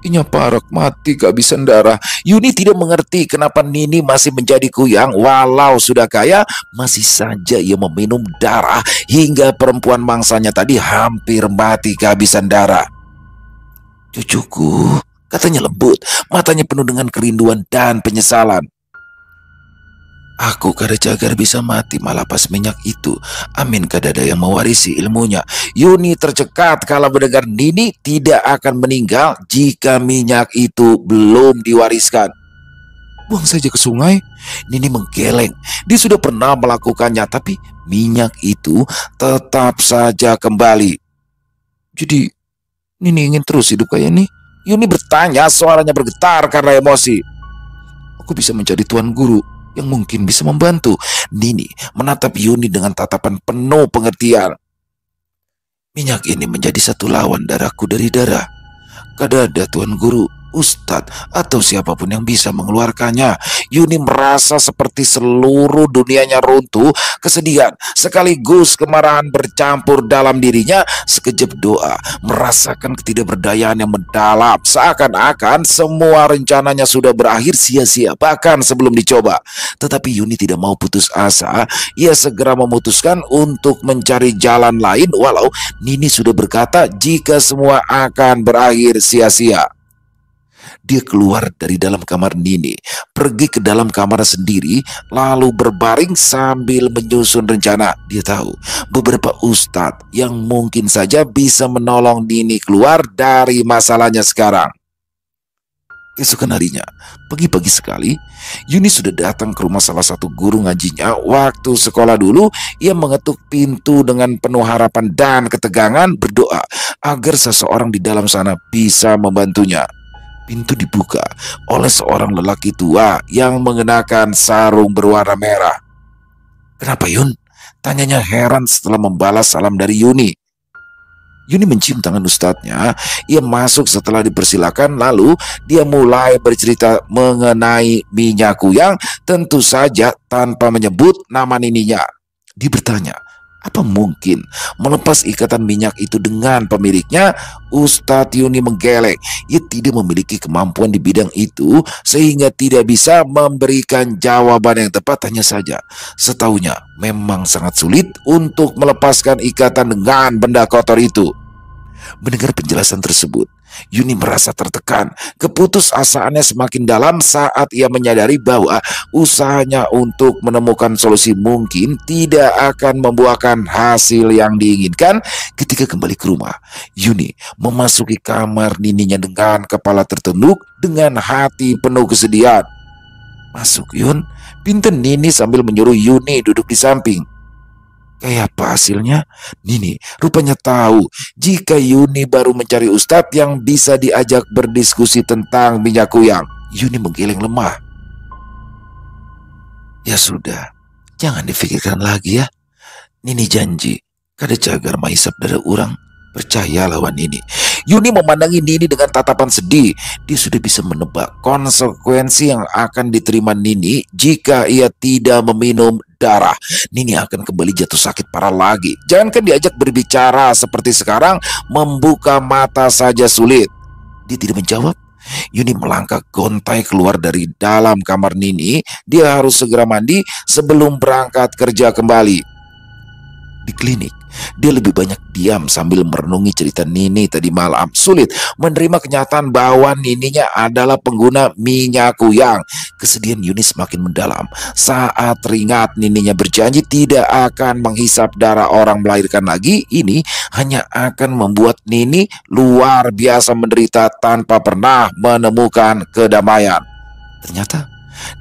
inya parak mati kehabisan darah. Yuni tidak mengerti kenapa Nini masih menjadi kuyang. Walau sudah kaya, masih saja ia meminum darah hingga perempuan mangsanya tadi hampir mati kehabisan darah. Cucuku, katanya lembut, matanya penuh dengan kerinduan dan penyesalan. Aku kada jagar bisa mati malah pas minyak itu. Amin kada ada yang mewarisi ilmunya. Yuni tercekat kala mendengar Nini tidak akan meninggal jika minyak itu belum diwariskan. Buang saja ke sungai. Nini menggeleng. Dia sudah pernah melakukannya, tapi minyak itu tetap saja kembali. Jadi Nini ingin terus hidup kayak ini? Yuni bertanya, suaranya bergetar karena emosi. Aku bisa mencari tuan guru yang mungkin bisa membantu. Nini menatap Yuni dengan tatapan penuh pengertian. Minyak ini menjadi satu lawan darahku dari darah. Kada ada tuan guru, ustadz, atau siapapun yang bisa mengeluarkannya. Yuni merasa seperti seluruh dunianya runtuh. Kesedihan sekaligus kemarahan bercampur dalam dirinya. Sekejap doa, merasakan ketidakberdayaan yang mendalam. Seakan-akan semua rencananya sudah berakhir sia-sia, bahkan sebelum dicoba. Tetapi Yuni tidak mau putus asa. Ia segera memutuskan untuk mencari jalan lain, walau Nini sudah berkata jika semua akan berakhir sia-sia. Dia keluar dari dalam kamar Nini, pergi ke dalam kamar sendiri, lalu berbaring sambil menyusun rencana. Dia tahu beberapa ustadz yang mungkin saja bisa menolong Nini keluar dari masalahnya sekarang. Keesokan harinya, pagi-pagi sekali, Yuni sudah datang ke rumah salah satu guru ngajinya. Waktu sekolah dulu, ia mengetuk pintu dengan penuh harapan dan ketegangan, berdoa agar seseorang di dalam sana bisa membantunya. Pintu dibuka oleh seorang lelaki tua yang mengenakan sarung berwarna merah. Kenapa Yun? Tanyanya heran setelah membalas salam dari Yuni. Yuni mencium tangan ustadznya. Ia masuk setelah dipersilakan, lalu dia mulai bercerita mengenai minyak kuyang, tentu saja tanpa menyebut nama nininya. Dia bertanya, apa mungkin melepas ikatan minyak itu dengan pemiliknya? Ustadz Yuni menggeleng. Ia tidak memiliki kemampuan di bidang itu sehingga tidak bisa memberikan jawaban yang tepat. Hanya saja setahunya memang sangat sulit untuk melepaskan ikatan dengan benda kotor itu. Mendengar penjelasan tersebut, Yuni merasa tertekan. Keputusasaannya semakin dalam saat ia menyadari bahwa usahanya untuk menemukan solusi mungkin tidak akan membuahkan hasil yang diinginkan. Ketika kembali ke rumah, Yuni memasuki kamar nininya dengan kepala tertunduk, dengan hati penuh kesedihan. Masuk Yun, pinta Nini sambil menyuruh Yuni duduk di samping. Kayak apa hasilnya? Nini rupanya tahu jika Yuni baru mencari ustadz yang bisa diajak berdiskusi tentang minyak kuyang. Yuni menggeleng lemah. Ya sudah, jangan difikirkan lagi ya. Nini janji, kada cagar mahisap dari orang. Percaya lawan ini. Yuni memandangi Nini dengan tatapan sedih. Dia sudah bisa menebak konsekuensi yang akan diterima Nini jika ia tidak meminum darah. Nini akan kembali jatuh sakit parah lagi. Jangankan diajak berbicara seperti sekarang, membuka mata saja sulit. Dia tidak menjawab. Yuni melangkah gontai keluar dari dalam kamar Nini. Dia harus segera mandi sebelum berangkat kerja kembali. Di klinik, Dia lebih banyak diam sambil merenungi cerita Nini tadi malam. Sulit menerima kenyataan bahwa Nininya adalah pengguna minyak kuyang. Kesedihan Yuni semakin mendalam saat teringat Nininya berjanji tidak akan menghisap darah orang melahirkan lagi. Ini hanya akan membuat Nini luar biasa menderita tanpa pernah menemukan kedamaian. Ternyata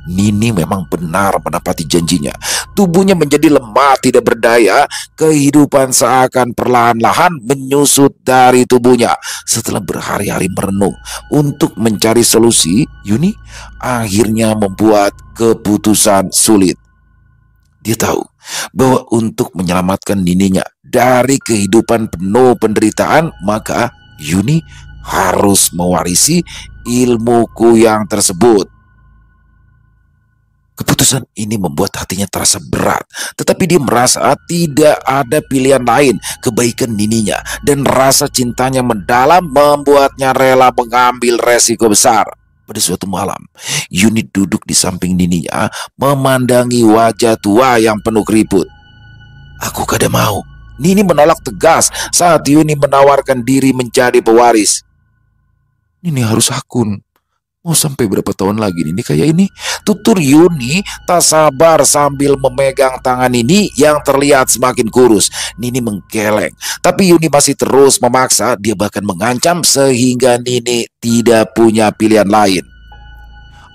Nini memang benar menepati janjinya. Tubuhnya menjadi lemah, tidak berdaya. Kehidupan seakan perlahan-lahan menyusut dari tubuhnya. Setelah berhari-hari merenung untuk mencari solusi, Yuni akhirnya membuat keputusan sulit. Dia tahu bahwa untuk menyelamatkan Nininya dari kehidupan penuh penderitaan, maka Yuni harus mewarisi ilmu kuyang tersebut. Keputusan ini membuat hatinya terasa berat, tetapi dia merasa tidak ada pilihan lain. Kebaikan Nininya dan rasa cintanya mendalam membuatnya rela mengambil resiko besar. Pada suatu malam, Yuni duduk di samping Nininya, memandangi wajah tua yang penuh keriput. "Aku kada mau." Nini menolak tegas saat Yuni menawarkan diri menjadi pewaris. "Nini harus akun. Mau sampai berapa tahun lagi Nini kayak ini?" Tutur Yuni tak sabar sambil memegang tangan Nini yang terlihat semakin kurus. Nini menggeleng, tapi Yuni masih terus memaksa. Dia bahkan mengancam sehingga Nini tidak punya pilihan lain.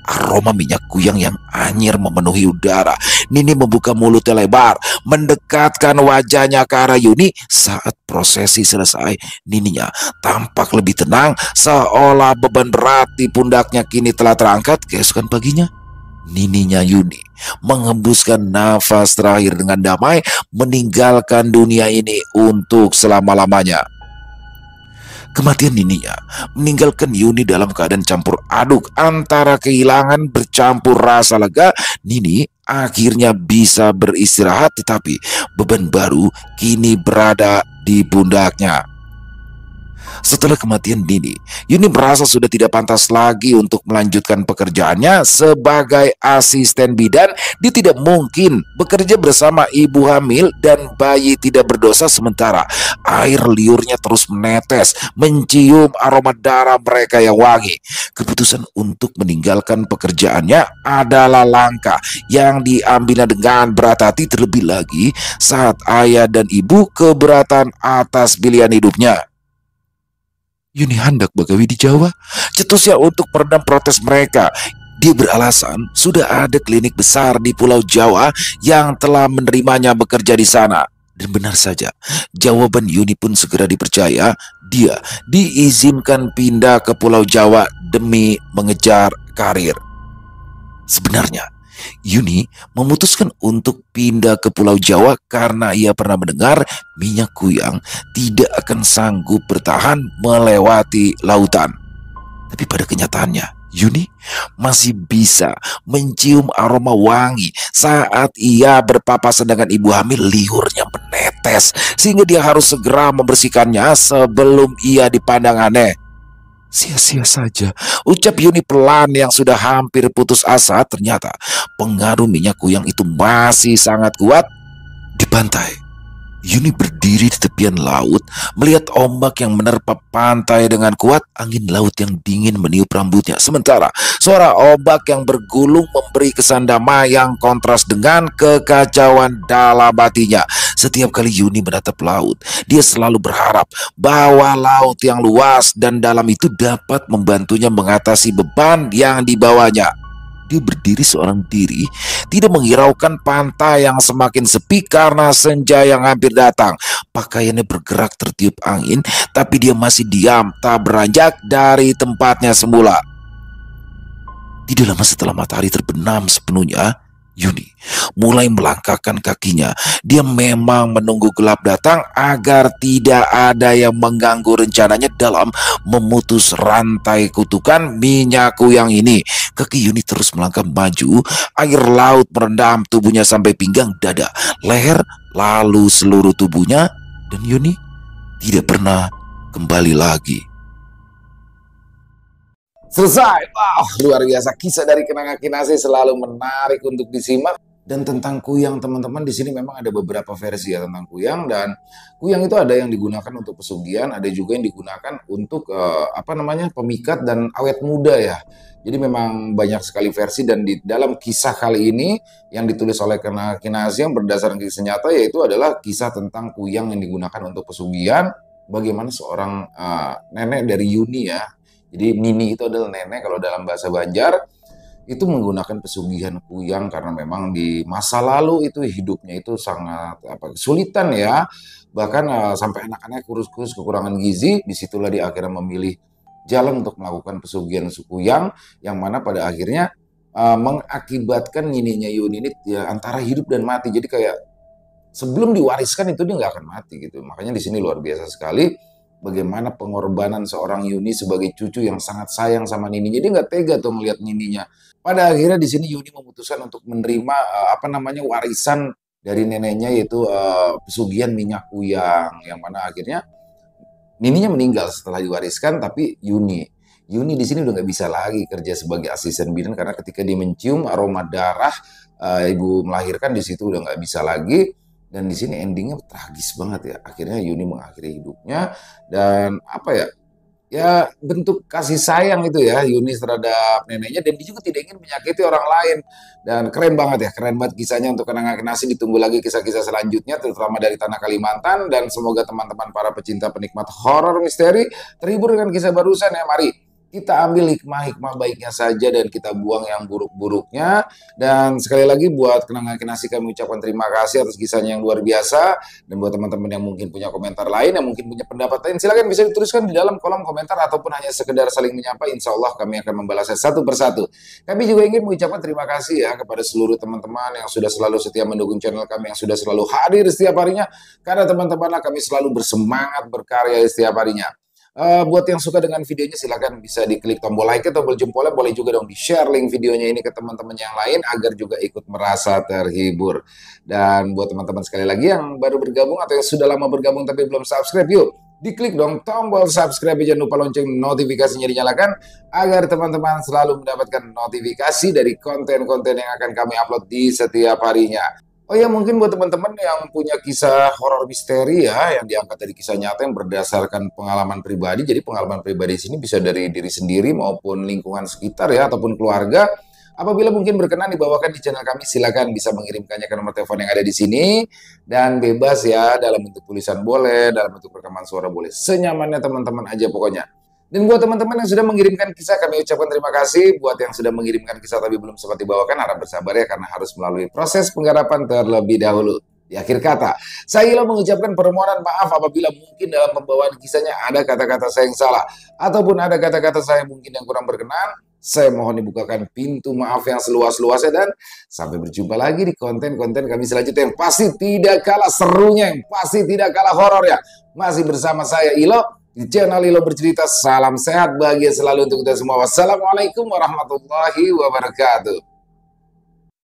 Aroma minyak kuyang yang anyir memenuhi udara. Nini membuka mulutnya lebar, mendekatkan wajahnya ke arah Yuni. Saat prosesi selesai, Nininya tampak lebih tenang, seolah beban berat di pundaknya kini telah terangkat. Keesokan paginya, Nininya Yuni menghembuskan nafas terakhir dengan damai, meninggalkan dunia ini untuk selama-lamanya. Kematian Nininya meninggalkan Yuni dalam keadaan campur aduk antara kehilangan bercampur rasa lega. Nini akhirnya bisa beristirahat, tetapi beban baru kini berada di pundaknya. Setelah kematian Nini, Yuni merasa sudah tidak pantas lagi untuk melanjutkan pekerjaannya sebagai asisten bidan. Dia tidak mungkin bekerja bersama ibu hamil dan bayi tidak berdosa sementara air liurnya terus menetes, mencium aroma darah mereka yang wangi. Keputusan untuk meninggalkan pekerjaannya adalah langkah yang diambilnya dengan berat hati, terlebih lagi saat ayah dan ibu keberatan atas pilihan hidupnya. Yuni hendak begawi di Jawa, cetusnya untuk meredam protes mereka. Dia beralasan sudah ada klinik besar di Pulau Jawa yang telah menerimanya bekerja di sana. Dan benar saja, jawaban Yuni pun segera dipercaya. Dia diizinkan pindah ke Pulau Jawa demi mengejar karir. Sebenarnya, Yuni memutuskan untuk pindah ke Pulau Jawa karena ia pernah mendengar minyak kuyang tidak akan sanggup bertahan melewati lautan. Tapi pada kenyataannya, Yuni masih bisa mencium aroma wangi saat ia berpapasan dengan ibu hamil. Liurnya menetes sehingga dia harus segera membersihkannya sebelum ia dipandang aneh. Sia-sia saja, ucap Yuni pelan yang sudah hampir putus asa. Ternyata pengaruh minyak kuyang itu masih sangat kuat. Di pantai, Yuni berdiri di tepian laut, melihat ombak yang menerpa pantai dengan kuat. Angin laut yang dingin meniup rambutnya, sementara suara ombak yang bergulung memberi kesan damai yang kontras dengan kekacauan dalam hatinya. Setiap kali Yuni menatap laut, dia selalu berharap bahwa laut yang luas dan dalam itu dapat membantunya mengatasi beban yang dibawanya. Dia berdiri seorang diri, tidak menghiraukan pantai yang semakin sepi karena senja yang hampir datang. Pakaiannya bergerak tertiup angin, tapi dia masih diam, tak beranjak dari tempatnya semula. Tidak lama setelah matahari terbenam sepenuhnya, Yuni mulai melangkahkan kakinya. Dia memang menunggu gelap datang agar tidak ada yang mengganggu rencananya dalam memutus rantai kutukan minyak kuyang ini. Kaki Yuni terus melangkah maju, air laut merendam tubuhnya sampai pinggang, dada, leher, lalu seluruh tubuhnya, dan Yuni tidak pernah kembali lagi. Selesai. Wow, luar biasa. Kisah dari Kenanga Kinasih selalu menarik untuk disimak. Dan tentang kuyang teman-teman, di sini memang ada beberapa versi ya tentang kuyang. Dan kuyang itu ada yang digunakan untuk pesugihan, ada juga yang digunakan untuk apa namanya, pemikat dan awet muda ya. Jadi memang banyak sekali versi, dan di dalam kisah kali ini yang ditulis oleh Kinasih yang berdasarkan kisah nyata, yaitu adalah kisah tentang kuyang yang digunakan untuk pesugihan. Bagaimana seorang nenek dari Yuni ya. Jadi Nini itu adalah nenek kalau dalam bahasa Banjar, itu menggunakan pesugihan kuyang karena memang di masa lalu itu hidupnya itu sangat kesulitan ya, bahkan sampai anak-anaknya kurus-kurus kekurangan gizi. Disitulah dia akhirnya memilih jalan untuk melakukan pesugihan kuyang, yang mana pada akhirnya mengakibatkan nininya Yuni ini ya, antara hidup dan mati. Jadi kayak sebelum diwariskan itu dia nggak akan mati gitu. Makanya di sini luar biasa sekali bagaimana pengorbanan seorang Yuni sebagai cucu yang sangat sayang sama Nini. Jadi nggak tega tuh melihat Nininya. Pada akhirnya di sini Yuni memutuskan untuk menerima apa namanya, warisan dari neneknya, yaitu pesugihan minyak kuyang, yang mana akhirnya Nininya meninggal setelah diwariskan. Tapi Yuni di sini udah nggak bisa lagi kerja sebagai asisten bidan, karena ketika dia mencium aroma darah ibu melahirkan, di situ udah nggak bisa lagi. Dan di sini endingnya tragis banget ya. Akhirnya Yuni mengakhiri hidupnya. Dan apa ya? Ya bentuk kasih sayang itu ya Yuni terhadap neneknya, dan dia juga tidak ingin menyakiti orang lain. Dan keren banget ya, keren banget kisahnya. Untuk Kenanga Kinasih ditunggu lagi kisah-kisah selanjutnya, terutama dari tanah Kalimantan. Dan semoga teman-teman para pecinta penikmat horor misteri terhibur dengan kisah barusan ya. Mari kita ambil hikmah-hikmah baiknya saja dan kita buang yang buruk-buruknya. Dan sekali lagi buat Kenanga Kinasih kami ucapkan terima kasih atas kisahnya yang luar biasa. Dan buat teman-teman yang mungkin punya komentar lain, yang mungkin punya pendapat lain, silakan bisa dituliskan di dalam kolom komentar, ataupun hanya sekedar saling menyapa. Insya Allah kami akan membalasnya satu persatu. Kami juga ingin mengucapkan terima kasih ya kepada seluruh teman-teman yang sudah selalu setia mendukung channel kami, yang sudah selalu hadir setiap harinya. Karena teman-temanlah kami selalu bersemangat berkarya setiap harinya. Buat yang suka dengan videonya, silakan bisa diklik tombol like, tombol jempolnya, boleh juga dong di-share link videonya ini ke teman-teman yang lain agar juga ikut merasa terhibur. Dan buat teman-teman sekali lagi yang baru bergabung atau yang sudah lama bergabung tapi belum subscribe, yuk diklik dong tombol subscribe, jangan lupa lonceng notifikasinya dinyalakan agar teman-teman selalu mendapatkan notifikasi dari konten-konten yang akan kami upload di setiap harinya. Oh ya, mungkin buat teman-teman yang punya kisah horor misteri ya, yang diangkat dari kisah nyata yang berdasarkan pengalaman pribadi. Jadi pengalaman pribadi di sini bisa dari diri sendiri maupun lingkungan sekitar ya, ataupun keluarga. Apabila mungkin berkenan dibawakan di channel kami, silakan bisa mengirimkannya ke nomor telepon yang ada di sini. Dan bebas ya, dalam bentuk tulisan boleh, dalam bentuk rekaman suara boleh. Senyamannya teman-teman aja pokoknya. Dan buat teman-teman yang sudah mengirimkan kisah, kami ucapkan terima kasih. Buat yang sudah mengirimkan kisah tapi belum sempat dibawakan, harap bersabar ya, karena harus melalui proses penggarapan terlebih dahulu. Di akhir kata, saya Ilo mengucapkan permohonan maaf apabila mungkin dalam pembawaan kisahnya ada kata-kata saya yang salah, ataupun ada kata-kata saya mungkin yang kurang berkenan. Saya mohon dibukakan pintu maaf yang seluas-luasnya, dan sampai berjumpa lagi di konten-konten kami selanjutnya yang pasti tidak kalah serunya, yang pasti tidak kalah horor ya. Masih bersama saya Ilo di channel Ilo Bercerita. Salam sehat, bahagia selalu untuk kita semua. Wassalamualaikum warahmatullahi wabarakatuh.